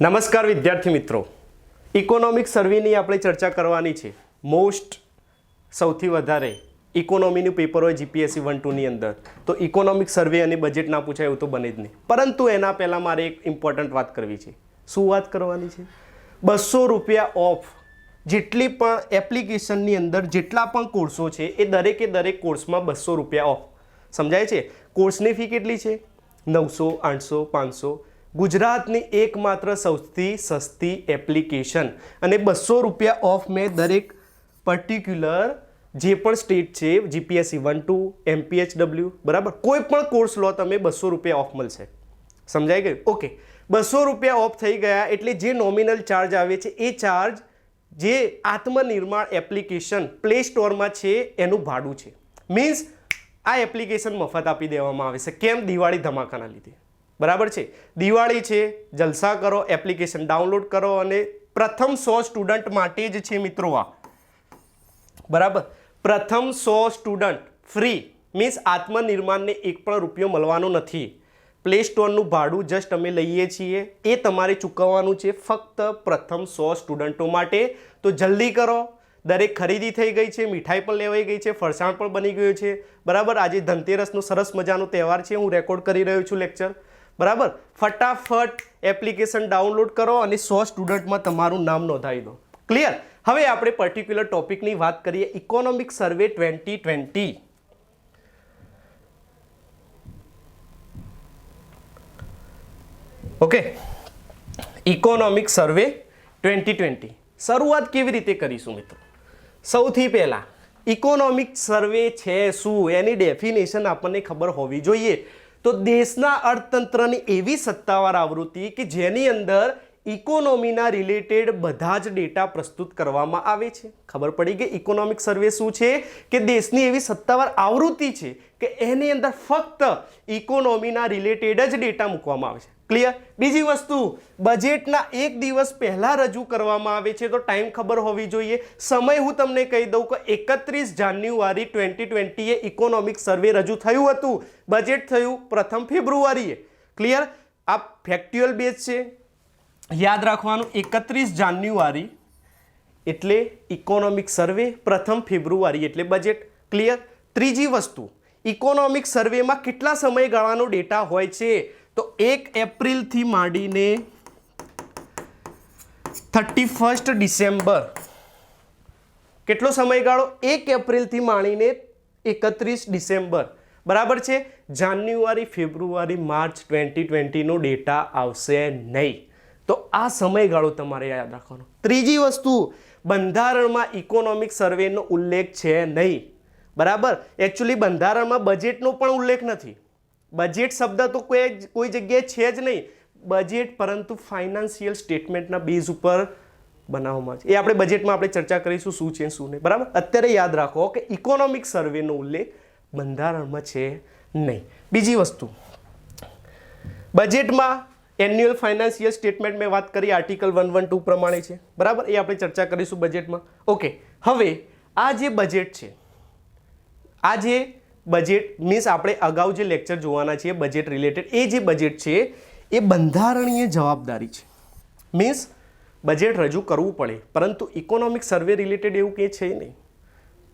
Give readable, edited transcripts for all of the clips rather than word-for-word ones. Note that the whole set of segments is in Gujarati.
નમસ્કાર વિદ્યાર્થી મિત્રો, ઇકોનોમિક સર્વેની આપણે ચર્ચા કરવાની છે. સૌથી વધારે ઇકોનોમીનું પેપર હોય જીપીએસસી 1-2ની અંદર, તો ઇકોનોમિક સર્વે અને બજેટ ના પૂછાય એવું તો બને જ નહીં. પરંતુ એના પહેલાં મારે એક ઇમ્પોર્ટન્ટ વાત કરવી છે. શું વાત કરવાની છે? ₹200 ઓફ જેટલી પણ એપ્લિકેશનની અંદર જેટલા પણ કોર્સો છે એ દરેક કોર્સમાં ₹200 ઓફ. સમજાય છે? કોર્સની ફી કેટલી છે? 900, 800, 500. ગુજરાતની એકમાત્ર સૌથી સસ્તી એપ્લિકેશન અને ₹200 ઓફ મેં દરેક પર્ટિક્યુલર જે પણ સ્ટેટ છે જીપીએસસી 1-2, MPHW, બરાબર, કોઈ પણ કોર્સ લો તમે ₹200 ઓફ મળશે. સમજાઈ ગયું? ઓકે, ₹200 ઓફ થઈ ગયા એટલે જે નોમિનલ ચાર્જ આવે છે એ ચાર્જ જે આત્મનિર્માણ એપ્લિકેશન પ્લે સ્ટોરમાં છે એનું ભાડું છે. મીન્સ આ એપ્લિકેશન મફત આપી દેવામાં આવે છે. કેમ? દિવાળી ધમાકાના લીધે. બરાબર છે, દિવાળી છે, જલસા કરો, એપ્લિકેશન ડાઉનલોડ કરો અને પ્રથમ 100 સ્ટુડન્ટ માટે જ છે મિત્રો આ. બરાબર, પ્રથમ 100 સ્ટુડન્ટ ફ્રી. મીન્સ આત્મનિર્માણને એક પણ રૂપિયો મળવાનો નથી. પ્લે સ્ટોરનું ભાડું જસ્ટ અમે લઈએ છીએ, એ તમારે ચૂકવવાનું છે ફક્ત પ્રથમ 100 સ્ટુડન્ટો માટે. તો જલ્દી કરો, દરેક ખરીદી થઈ ગઈ છે, મીઠાઈ પણ લેવાઈ ગઈ છે, ફરસાણ પણ બની ગયું છે. બરાબર, આજે ધનતેરસનો સરસ મજાનો તહેવાર છે, હું રેકોર્ડ કરી રહ્યો છું લેક્ચર. બરાબર, ફટાફટ એપ્લિકેશન ડાઉનલોડ કરો અને 100 સ્ટુડન્ટમાં તમારું નામ નોંધાવી દો. ક્લિયર? હવે આપણે પર્ટિક્યુલર ટોપિકની વાત કરીએ. Economic survey 2020. Okay, economic survey 2020 શરૂઆત કેવી રીતે કરીશું મિત્રો? સૌથી પહેલા ઇકોનોમિક સર્વે છે શું એની ડેફિનેશન આપણને ખબર હોવી જોઈએ. તો દેશના અર્થતંત્રની એવી સત્તાવાર આવૃત્તિ કે જેની અંદર ઇકોનોમીના રિલેટેડ બધા જ ડેટા પ્રસ્તુત કરવામાં આવે છે. ખબર પડી કે ઇકોનોમિક સર્વે શું છે? કે દેશની એવી સત્તાવાર આવૃત્તિ છે કે એની અંદર ફક્ત ઇકોનોમીના રિલેટેડ જ ડેટા મૂકવામાં આવે છે. ક્લિયર? બીજી વસ્તુ, બજેટના એક દિવસ પહેલા રજૂ કરવામાં આવે છે, તો ટાઈમ ખબર હોવી જોઈએ. સમય હું તમને કહી દઉં કે 31 જાન્યુઆરી 2020 ઇકોનોમિક સર્વે રજૂ થયું હતું. બજેટ થયું 1 ફેબ્રુઆરીએ. ક્લિયર? આ ફેક્ચ્યુઅલ બેઝ છે, યાદ રાખવાનું. 31 જાન્યુઆરી એટલે ઇકોનોમિક સર્વે, 1 ફેબ્રુઆરી એટલે બજેટ. ક્લિયર? ત્રીજી વસ્તુ, ઇકોનોમિક સર્વેમાં કેટલા સમયગાળાનો ડેટા હોય છે? તો 1 એપ્રિલથી માંડીને 31 ડિસેમ્બર. કેટલો સમયગાળો? 1 એપ્રિલથી માંડીને 31 ડિસેમ્બર. બરાબર છે. જાન્યુઆરી, ફેબ્રુઆરી, માર્ચ 2020નો ડેટા આવશે નહીં. તો આ સમયગાળો તમારે યાદ રાખવાનો. ત્રીજી વસ્તુ, બંધારણમાં ઇકોનોમિક સર્વેનો ઉલ્લેખ છે નહીં. બરાબર, એકચ્યુઅલી બંધારણમાં બજેટનો પણ ઉલ્લેખ નથી. બજેટ શબ્દ તો કોઈ જગ્યાએ છે જ નહીં. બજેટ પરંતુ ફાઇનાન્શિયલ સ્ટેટમેન્ટના બેઝ ઉપર બનાવવામાં આવે છે. એ આપણે બજેટમાં આપણે ચર્ચા કરીશું શું છે શું નહીં. બરાબર, અત્યારે યાદ રાખો કે ઇકોનોમિક સર્વેનો ઉલ્લેખ બંધારણમાં છે નહીં. બીજી વસ્તુ, બજેટમાં એન્યુઅલ ફાઇનાન્શિયલ સ્ટેટમેન્ટ મેં વાત કરી આર્ટિકલ 112 પ્રમાણે છે. બરાબર, એ આપણે ચર્ચા કરીશું બજેટમાં. ઓકે, હવે આ જે બજેટ છે, આ જે બજેટ મીન્સ આપણે અગાઉ જે લેક્ચર જોવાના છીએ બજેટ રિલેટેડ, એ જે બજેટ છે એ બંધારણીય જવાબદારી છે. મીન્સ બજેટ રજૂ કરવું પડે, પરંતુ ઇકોનોમિક સર્વે રિલેટેડ એવું કંઈ છે નહીં.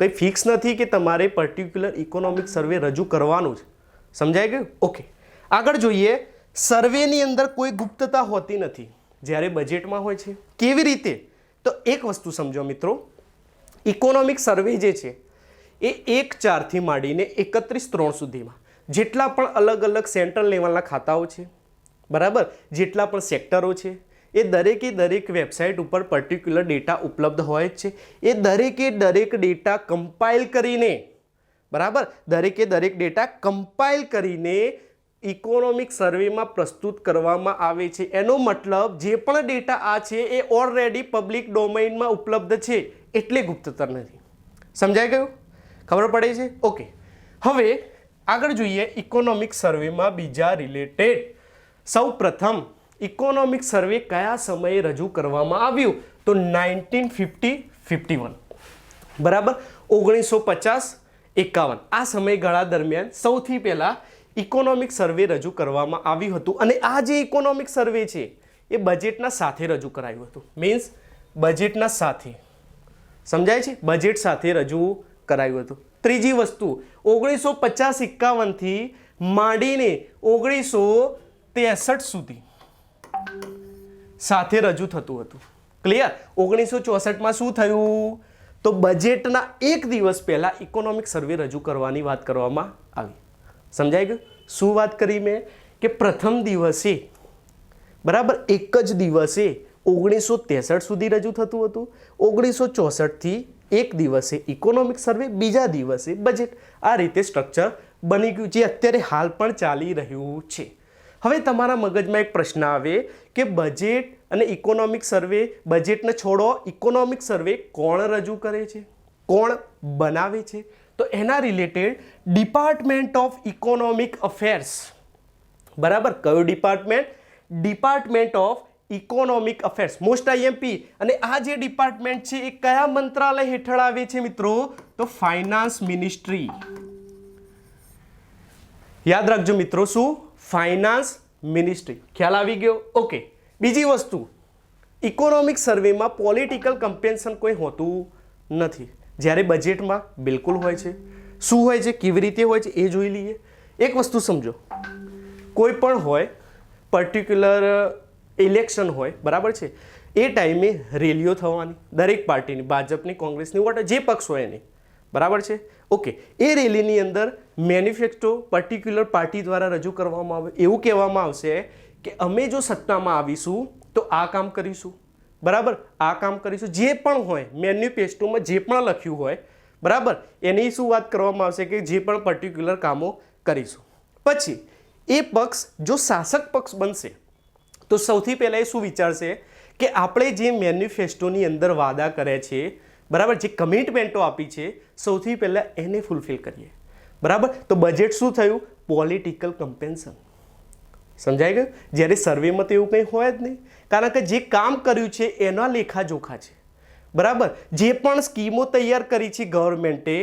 કંઈ ફિક્સ નથી કે તમારે પર્ટિક્યુલર ઇકોનોમિક સર્વે રજૂ કરવાનું છે. સમજાઈ ગયું? ઓકે, આગળ જોઈએ. સર્વેની અંદર કોઈ ગુપ્તતા હોતી નથી જ્યારે બજેટમાં હોય છે. કેવી રીતે? તો એક વસ્તુ સમજો મિત્રો, ઇકોનોમિક સર્વે જે છે એ 1/4થી માંડીને 31/3 સુધીમાં જેટલા પણ અલગ અલગ સેન્ટ્રલ લેવલના ખાતાઓ છે, બરાબર, જેટલા પણ સેક્ટરો છે, એ દરેક વેબસાઇટ ઉપર પર્ટિક્યુલર ડેટા ઉપલબ્ધ હોય જ છે. એ દરેક ડેટા કમ્પાઇલ કરીને, બરાબર, દરેક ડેટા કમ્પાઇલ કરીને ઇકોનોમિક સર્વેમાં પ્રસ્તુત કરવામાં આવે છે. એનો મતલબ જે પણ ડેટા આ છે એ ઓલરેડી પબ્લિક ડોમેઇનમાં ઉપલબ્ધ છે, એટલે ગુપ્તતા નથી. સમજાઈ ગયું? ખબર પડે છે? ઓકે, હવે આગળ જોઈએ ઇકોનોમિક સર્વેમાં બીજા રિલેટેડ. સૌ પ્રથમ ઇકોનોમિક સર્વે કયા સમયે રજૂ કરવામાં આવ્યું? તો 1950-51. બરાબર, 1950-51 આ સમયગાળા દરમિયાન સૌથી પહેલા ઇકોનોમિક સર્વે રજૂ કરવામાં આવ્યું હતું. અને આ જે ઇકોનોમિક સર્વે છે એ બજેટના સાથે રજૂ કરાયું હતું. મીન્સ બજેટના સાથે, સમજાય છે, બજેટ સાથે રજૂ કરાયું હતું. ત્રીજી વસ્તુ 1950-51 થી માંડીને 1963 સુધી સાથે રજૂ થતું હતું. ક્લિયર? 1964માં શું થયું? તો બજેટના એક દિવસ પહેલા ઇકોનોમિક સર્વે રજૂ કરવાની વાત કરવામાં આવી. સમજાઈ ગયું? શું વાત કરી મેં? કે પ્રથમ દિવસે, બરાબર, એક જ દિવસે 1963 સુધી રજૂ થતું હતું. 1964 થી એક દિવસે ઇકોનોમિક સર્વે, બીજા દિવસે બજેટ. આ રીતે સ્ટ્રક્ચર બની ગયું, જે અત્યારે હાલ પણ ચાલી રહ્યું છે. હવે તમારા મગજમાં એક પ્રશ્ન આવે કે બજેટ અને ઇકોનોમિક સર્વે, બજેટને છોડો, ઇકોનોમિક સર્વે કોણ રજૂ કરે છે, કોણ બનાવે છે? તો એના related department of economic affairs, બરાબર, કયું department? Department of economic affairs, most IMP. અને આ જે ડિપાર્ટમેન્ટ છે એ કયા મંત્રાલય હેઠળ આવે છે મિત્રો? તો ફાઇનાન્સ મિનિસ્ટ્રી. યાદ રાખજો મિત્રો, શું? Finance ministry. ખ્યાલ આવી ગયો? ઓકે. બીજી વસ્તુ, ઇકોનોમિક સર્વેમાં પોલિટિકલ કમ્પેન્સન કોઈ હોતું નથી, જ્યારે બજેટમાં બિલકુલ હોય છે. શું હોય છે, કેવી રીતે હોય છે એ જોઈ લઈએ. એક વસ્તુ સમજો, કોઈ પણ હોય, પર્ટિક્યુલર ઇલેક્શન હોય, બરાબર છે, એ ટાઈમે રેલીઓ થવાની દરેક પાર્ટીની, ભાજપની, કોંગ્રેસની, વોટ જે પક્ષ હોય એની, બરાબર છે. ઓકે. એ રેલીની અંદર મેનિફેસ્ટો પર્ટિક્યુલર પાર્ટી દ્વારા રજૂ કરવામાં આવે. એવું કહેવામાં આવશે કે અમે જો સત્તામાં આવીશું તો આ કામ કરીશું, બરાબર, આ કામ કરીશું. જે પણ હોય મેનિફેસ્ટોમાં જે પણ લખ્યું હોય, બરાબર, એની શું વાત કરવામાં આવશે કે જે પણ પર્ટિક્યુલર કામો કરીશું. પછી એ પક્ષ જો શાસક પક્ષ બનશે તો સૌથી પહેલાં એ શું વિચારશે કે આપણે જે મેનિફેસ્ટોની અંદર વાદા કરે છે, બરાબર, જે કમિટમેન્ટો આપી છે, સૌથી પહેલાં એને ફૂલફિલ કરીએ, બરાબર. તો બજેટ શું થયું? પોલિટિકલ કમ્પેન્સન. સમજાઈ ગયું? જ્યારે સર્વેમાં તો એવું કંઈ હોય જ નહીં, કારણ કે જે કામ કર્યું છે એના લેખાજોખા છે, બરાબર. જે પણ સ્કીમો તૈયાર કરી છે ગવર્મેન્ટે,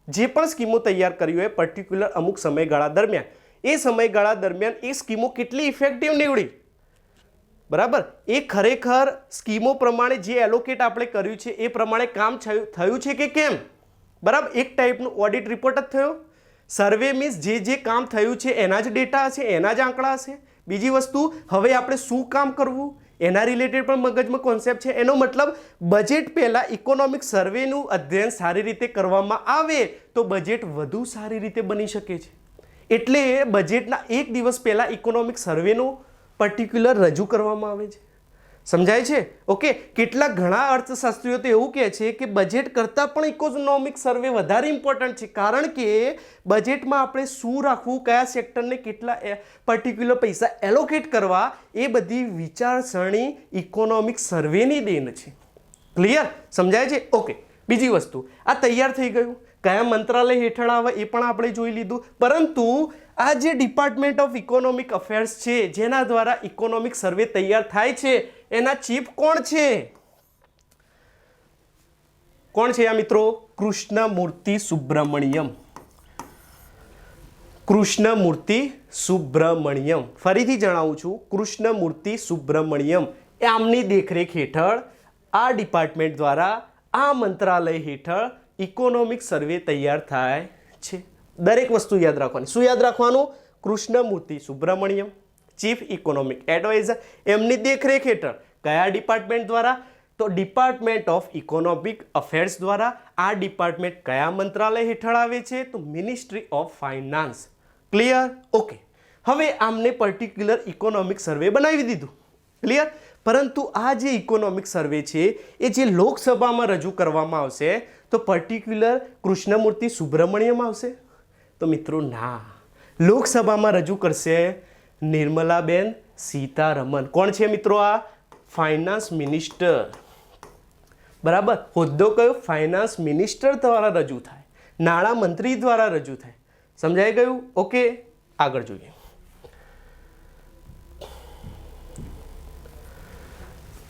જે પણ સ્કીમો તૈયાર કરી હોય પર્ટિક્યુલર અમુક સમયગાળા દરમિયાન, એ સમયગાળા દરમિયાન એ સ્કીમો કેટલી ઇફેક્ટિવ નીવડી, બરાબર, એ ખરેખર સ્કીમો પ્રમાણે જે એલોકેટ આપણે કર્યું છે એ પ્રમાણે કામ થયું છે કે કેમ, બરાબર. એક ટાઈપનું ઓડિટ રિપોર્ટ જ થયો. સર્વે મીન્સ જે કામ થયું છે એના જ ડેટા હશે, એના જ આંકડા હશે. બીજી વસ્તુ, હવે આપણે શું કામ કરવું એના રિલેટેડ પણ મગજમાં કોન્સેપ્ટ છે. એનો મતલબ બજેટ પહેલાં ઇકોનોમિક સર્વેનું અધ્યયન સારી રીતે કરવામાં આવે તો બજેટ વધુ સારી રીતે બની શકે છે. એટલે બજેટના એક દિવસ પહેલાં ઇકોનોમિક સર્વેનું પર્ટિક્યુલર રજૂ કરવામાં આવે છે. સમજાય છે? ઓકે. કેટલાક ઘણા અર્થશાસ્ત્રીઓ તો એવું કહે છે કે બજેટ કરતાં પણ ઇકોનોમિક સર્વે વધારે ઇમ્પોર્ટન્ટ છે, કારણ કે બજેટમાં આપણે શું રાખવું, કયા સેક્ટરને કેટલા પર્ટિક્યુલર પૈસા એલોકેટ કરવા, એ બધી વિચારસરણી ઇકોનોમિક સર્વેની દેન છે. ક્લિયર? સમજાય છે? ઓકે. બીજી વસ્તુ, આ તૈયાર થઈ ગયું, કયા મંત્રાલય હેઠળ આવે એ પણ આપણે જોઈ લીધું. પરંતુ આ જે ડિપાર્ટમેન્ટ ઓફ ઇકોનોમિક અફેર્સ છે, જેના દ્વારા ઇકોનોમિક સર્વે તૈયાર થાય છે, એના ચીફ કોણ છે? કોણ છે આ મિત્રો? કૃષ્ણમૂર્તિ સુબ્રમણ્યમ. કૃષ્ણમૂર્તિ સુબ્રમણ્યમ. ફરીથી જણાવું છું, કૃષ્ણમૂર્તિ સુબ્રમણ્યમ. આમની દેખરેખ હેઠળ આ ડિપાર્ટમેન્ટ દ્વારા, આ મંત્રાલય હેઠળ ઇકોનોમિક સર્વે તૈયાર થાય છે. દરેક વસ્તુ યાદ રાખવાની. શું યાદ રાખવાનું? Krishnamurthy Subramanian, chief economic adviser. એમની દેખરેખ હેઠળ કયા ડિપાર્ટમેન્ટ દ્વારા? તો ડિપાર્ટમેન્ટ ઓફ ઇકોનોમિક અફેર્સ દ્વારા. આ ડિપાર્ટમેન્ટ કયા મંત્રાલય હેઠળ આવે છે? તો ministry of finance. Clear? Okay. હવે આમને પર્ટિક્યુલર ઇકોનોમિક સર્વે બનાવી દીધું. ક્લિયર? પરંતુ આ જે ઇકોનોમિક સર્વે છે એ જે લોકસભામાં રજૂ કરવામાં આવશે તો પર્ટિક્યુલર કૃષ્ણમૂર્તિ સુબ્રમણ્યમ આવશે? તો મિત્રો ના, લોકસભામાં રજૂ કરશે નિર્મલાબેન સીતારમણ. કોણ છે મિત્રો? આ ફાઇનાન્સ મિનિસ્ટર, બરાબર. હોદ્દો કયો? ફાઇનાન્સ મિનિસ્ટર દ્વારા રજૂ થાય, નાણાં મંત્રી દ્વારા રજૂ થાય. સમજાઈ ગયું? ઓકે. આગળ જોઈએ.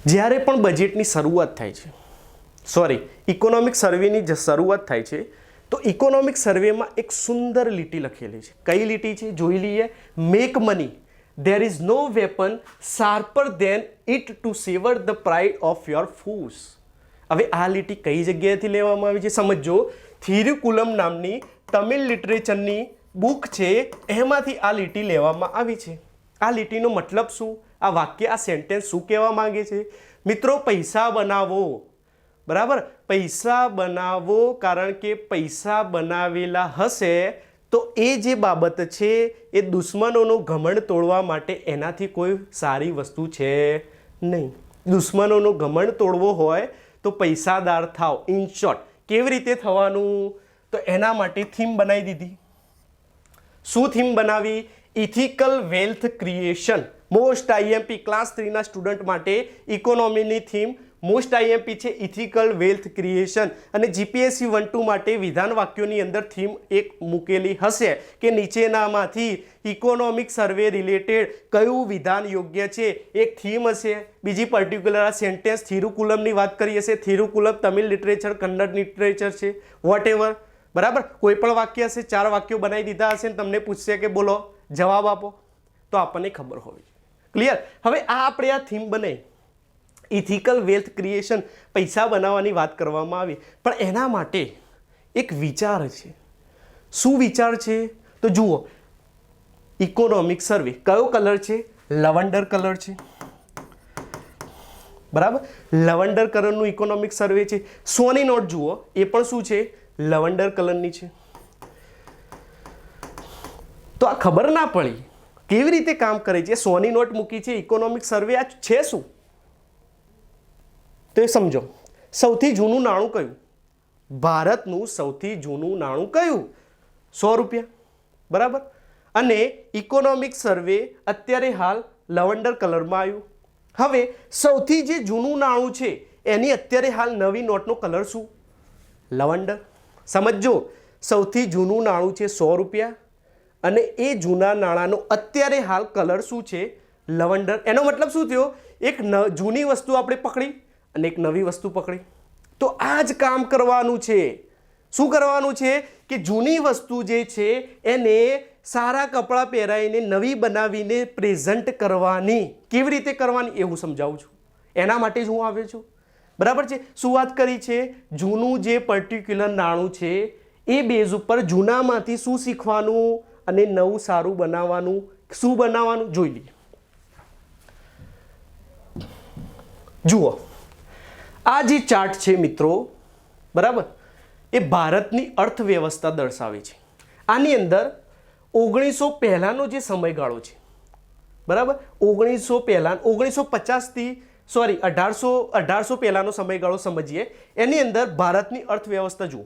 જ્યારે પણ બજેટની શરૂઆત થાય છે, સોરી, ઇકોનોમિક સર્વેની શરૂઆત થાય છે, તો ઇકોનોમિક સર્વેમાં એક સુંદર લીટી લખેલી છે. કઈ લીટી છે? જોઈ લઈએ. Make money there is no weapon sharper than it to sever the pride of your foes. હવે આ લીટી કઈ જગ્યાએથી લેવામાં આવી છે સમજો. થિરુકુલમ નામની તમિલ લિટરેચરની બુક છે, એમાંથી આ લીટી લેવામાં આવી છે. આ લીટીનો મતલબ શું? આ વાક્ય, આ સેન્ટેન્સ શું કહેવા માંગે છે? મિત્રો, પૈસા બનાવો. બરાબર, પૈસા બનાવો, કારણ કે પૈસા બનાવેલા હશે તો એ જે બાબત છે એ દુશ્મનોનું ઘમંડ તોડવા માટે એનાથી કોઈ સારી વસ્તુ છે નહીં. દુશ્મનોનું ઘમંડ તોડવો હોય તો પૈસાદાર થાવ. ઇન શોર્ટ, કેવી રીતે થવાનું? તો એના માટે થીમ બનાવી દીધી. શું થીમ બનાવી? Ethical wealth creation. Most IMP class 3ના સ્ટુડન્ટ માટે ઇકોનોમીની થીમ મોસ્ટ આઈએમપી છે ઇથિકલ વેલ્થ ક્રિએશન. અને જીપીએસસી 1-2 માટે વિધાન વાક્યોની અંદર થીમ એક મૂકેલી હશે કે નીચેનામાંથી ઇકોનોમિક સર્વે રિલેટેડ કયું વિધાન યોગ્ય છે. એક થીમ હશે, બીજી પર્ટિક્યુલર આ સેન્ટેન્સ થિરુકુલમની વાત કરી હશે. થિરુકુલમ તમિલ લિટરેચર, કન્નડ લિટરેચર છે, વોટ એવર. બરાબર, કોઈ પણ વાક્ય હશે, 4 વાક્યો બનાવી દીધા હશે, તમને પૂછશે કે બોલો જવાબ આપો, તો આપણને ખબર હોવી જોઈએ. ક્લિયર? હવે આ આપણે આ થીમ બનાવી, ઇથિકલ વેલ્થ ક્રિએશન, પૈસા બનાવવાની વાત કરવામાં આવી, પણ એના માટે એક વિચાર છે. શું વિચાર છે? તો જુઓ, ઇકોનોમિક સર્વે કયો કલર છે? લવંડર કલર છે. બરાબર, લવંડર કલરનું ઇકોનોમિક સર્વે છે. 100ની નોટ જુઓ, એ પણ શું છે? લવંડર કલરની છે. તો આ ખબર ના પડી કેવી રીતે કામ કરે છે. 100ની નોટ મૂકી છે, ઇકોનોમિક સર્વે આ છે શું? તો એ સમજો. સૌથી જૂનું નાણું કયું? ભારતનું સૌથી જૂનું નાણું કયું? 100 રૂપિયા. બરાબર, અને ઇકોનોમિક સર્વે અત્યારે હાલ લવંડર કલરમાં આવ્યું. હવે સૌથી જે જૂનું નાણું છે એની અત્યારે હાલ નવી નોટનો કલર શું? લવંડર. સમજો, સૌથી જૂનું નાણું છે 100 રૂપિયા અને એ જૂના નાણાંનો અત્યારે હાલ કલર શું છે? લવંડર. એનો મતલબ શું થયો? એક જૂની વસ્તુ આપણે પકડી અને એક નવી વસ્તુ પકડી. તો આ જ કામ કરવાનું છે. શું કરવાનું છે? કે જૂની વસ્તુ જે છે એને સારા કપડાં પહેરાવીને નવી બનાવીને પ્રેઝન્ટ કરવાની. કેવી રીતે કરવાની એવું સમજાવું છું. એના માટે જ હું આવ્યો છું. બરાબર છે? શું વાત કરી છે? જૂનું જે પર્ટિક્યુલર નાણું છે એ બેઝ ઉપર જૂનામાંથી શું શીખવાનું અને નવું સારું બનાવવાનું. શું બનાવવાનું જોઈ લઈએ. જુઓ, આ જે ચાર્ટ છે મિત્રો, બરાબર, એ ભારતની અર્થવ્યવસ્થા દર્શાવે છે. આની અંદર 1900 પહેલાંનો જે સમયગાળો છે, બરાબર, 1900 પહેલાં 1950થી 1800 પહેલાંનો સમયગાળો સમજીએ. એની અંદર ભારતની અર્થવ્યવસ્થા જુઓ.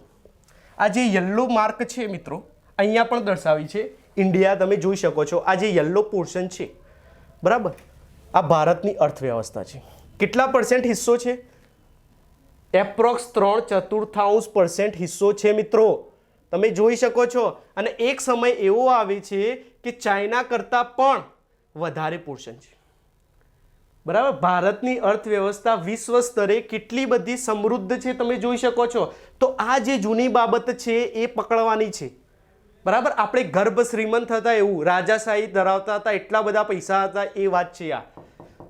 આ જે યલો માર્ક છે મિત્રો, અહીંયા પણ દર્શાવી છે ઇન્ડિયા, તમે જોઈ શકો છો. આ જે યલો પોર્શન છે, બરાબર, આ ભારતની અર્થવ્યવસ્થા છે. કેટલા % હિસ્સો છે? એપ્રોક્સ 3/4% હિસ્સો છે મિત્રો. તમે જોઈ શકો છો. અને એક સમય એવો આવે છે કે ચાઇના કરતાં પણ વધારે પોર્શન છે. બરાબર, ભારતની અર્થવ્યવસ્થા વિશ્વ સ્તરે કેટલી બધી સમૃદ્ધ છે તમે જોઈ શકો છો. તો આ જે જૂની બાબત છે એ પકડવાની છે. બરાબર, આપણે ગર્ભ શ્રીમંત હતા એવું, રાજાશાહી ધરાવતા હતા, એટલા બધા પૈસા હતા, એ વાત છે આ.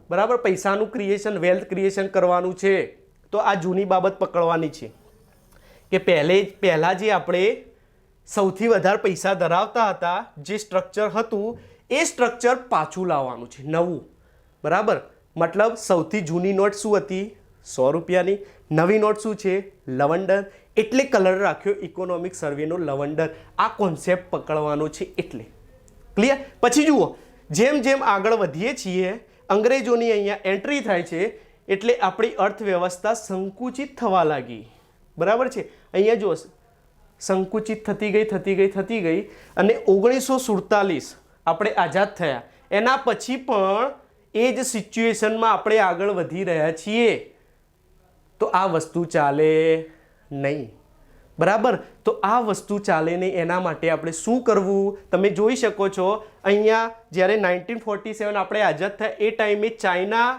બરાબર, પૈસાનું ક્રિએશન, વેલ્થ ક્રિએશન કરવાનું છે. તો આ જૂની બાબત પકડવાની છે કે પહેલાં જે આપણે સૌથી વધારે પૈસા ધરાવતા હતા, જે સ્ટ્રક્ચર હતું એ સ્ટ્રક્ચર પાછું લાવવાનું છે, નવું. બરાબર, મતલબ સૌથી જૂની નોટ શું હતી? 100 રૂપિયાની. નવી નોટ શું છે? લવંડર. એટલે કલર રાખ્યો ઇકોનોમિક સર્વેનો લવંડર. આ કોન્સેપ્ટ પકડવાનો છે એટલે. ક્લિયર? પછી જુઓ, જેમ જેમ આગળ વધીએ છીએ અંગ્રેજોની અહીંયા એન્ટ્રી થાય છે એટલે આપણી અર્થવ્યવસ્થા સંકુચિત થવા લાગી. બરાબર છે? અહીંયા જુઓ, સંકુચિત થતી ગઈ અને 1947 આપણે આઝાદ થયા. એના પછી પણ એ જ સિચ્યુએશનમાં આપણે આગળ વધી રહ્યા છીએ. તો આ વસ્તુ ચાલે નહીં. બરાબર, તો આ વસ્તુ ચાલે નહીં. એના માટે આપણે શું કરવું? તમે જોઈ શકો છો અહીંયા જ્યારે 1947 આપણે આઝાદ થયા એ ટાઈમે ચાઇના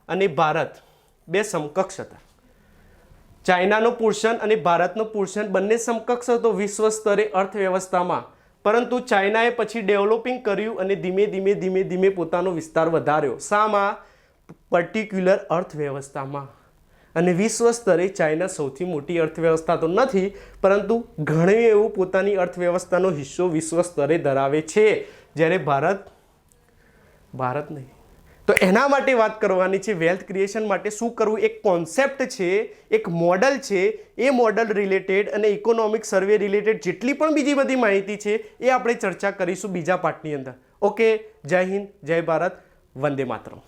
અને ભારત બે સમકક્ષ હતા. ચાઇનાનો પોર્શન અને ભારતનો પોર્શન બંને સમકક્ષ હતો વિશ્વ સ્તરે અર્થવ્યવસ્થામાં. પરંતુ ચાઇનાએ પછી ડેવલપિંગ કર્યું અને ધીમે ધીમે પોતાનો વિસ્તાર વધાર્યો. શામાં? પર્ટિક્યુલર અર્થવ્યવસ્થામાં. અને વિશ્વ સ્તરે ચાઇના સૌથી મોટી અર્થવ્યવસ્થા તો નથી, પરંતુ ઘણું એવું પોતાની અર્થવ્યવસ્થાનો હિસ્સો વિશ્વ સ્તરે ધરાવે છે, જ્યારે ભારત નહીં. તો એના માટે વાત કરવાની છે. વેલ્થ ક્રિએશન માટે શું કરવું, એક કોન્સેપ્ટ છે, એક મોડલ છે. એ મોડલ રિલેટેડ અને ઇકોનોમિક સર્વે રિલેટેડ જેટલી પણ બીજી બધી માહિતી છે એ આપણે ચર્ચા કરીશું બીજા પાર્ટની અંદર. ઓકે, જય હિન્દ, જય ભારત, વંદે માતરમ.